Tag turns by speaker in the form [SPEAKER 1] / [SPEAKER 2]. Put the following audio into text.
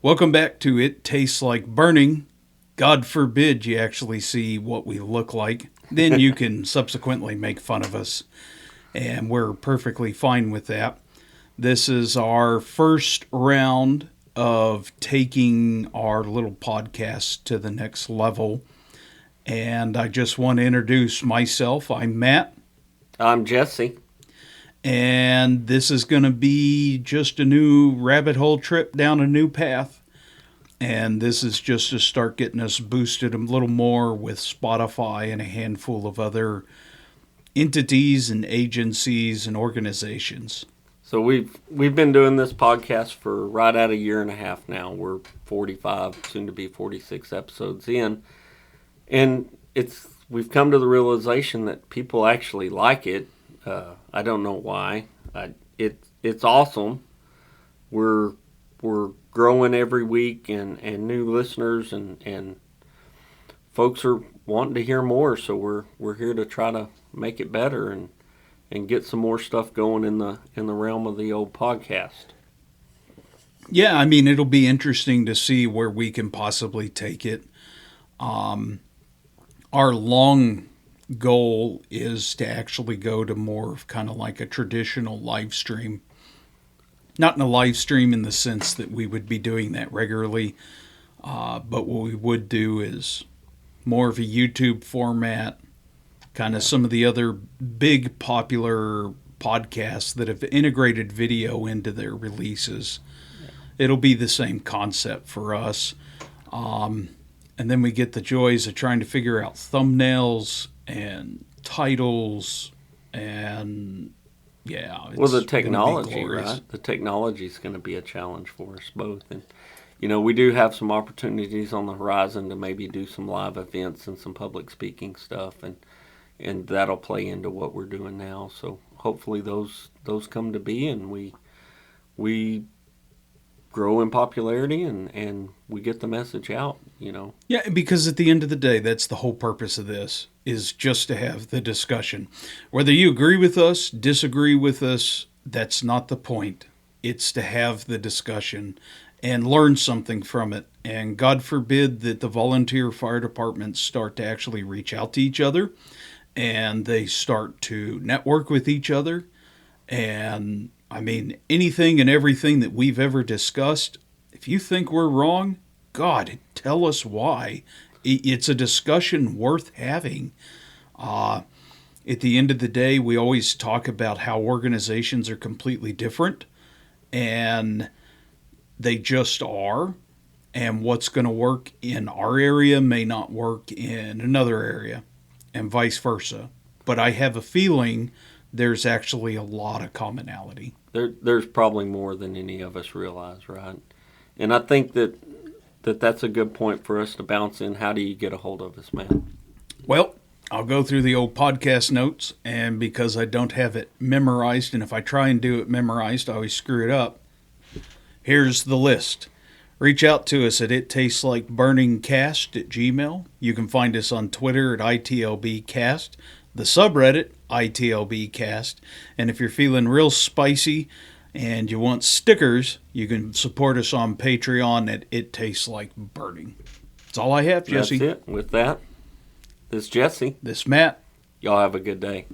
[SPEAKER 1] Welcome back to It Tastes Like Burning. God forbid you actually see what we look like. Then you can subsequently make fun of us. And we're perfectly fine with that. This is our first round of taking our little podcast to the next level. And I just want to introduce myself. I'm Matt.
[SPEAKER 2] I'm Jesse.
[SPEAKER 1] And this is going to be just a new rabbit hole trip down a new path. And this is just to start getting us boosted a little more with Spotify and a handful of other entities and agencies and organizations.
[SPEAKER 2] So we've been doing this podcast for right at a year and a half now. We're 45, soon to be 46 episodes in. And we've come to the realization that people actually like it. I don't know why. It's awesome. We're growing every week and new listeners and folks are wanting to hear more. So we're here to try to make it better and get some more stuff going in the realm of the old podcast.
[SPEAKER 1] Yeah, I mean, it'll be interesting to see where we can possibly take it. Our long goal is to actually go to more of kind of like a traditional live stream. Not in a live stream in the sense that we would be doing that regularly, but what we would do is more of a YouTube format, kind of some of the other big popular podcasts that have integrated video into their releases. It'll be the same concept for us. And then we get the joys of trying to figure out thumbnails and titles and
[SPEAKER 2] well, the technology, right? The technology is going to be a challenge for us both. And, we do have some opportunities on the horizon to maybe do some live events and some public speaking stuff. And that'll play into what we're doing now. So hopefully those come to be and we grow in popularity and we get the message out,
[SPEAKER 1] Yeah, because at the end of the day, that's the whole purpose of this, is just to have the discussion. Whether you agree with us, disagree with us, that's not the point. It's to have the discussion and learn something from it. And God forbid that the volunteer fire departments start to actually reach out to each other and they start to network with each other. And I mean, anything and everything that we've ever discussed, if you think we're wrong, God, tell us why. It's a discussion worth having. At the end of the day, we always talk about how organizations are completely different, and they just are. And what's going to work in our area may not work in another area, and vice versa. But I have a feeling there's actually a lot of commonality.
[SPEAKER 2] There's probably more than any of us realize, right? And I think that's a good point for us to bounce in. How do you get a hold of us, man?
[SPEAKER 1] Well, I'll go through the old podcast notes, and because I don't have it memorized, and if I try and do it memorized, I always screw it up. Here's the list. Reach out to us at ittasteslikeburningcast at Gmail. You can find us on Twitter at ITLBcast, the subreddit ITLBcast, and if you're feeling real spicy and you want stickers, you can support us on Patreon at It Tastes Like Burning. That's all I have, Jesse.
[SPEAKER 2] That's it. With that, this is Jesse.
[SPEAKER 1] This Matt.
[SPEAKER 2] Y'all have a good day.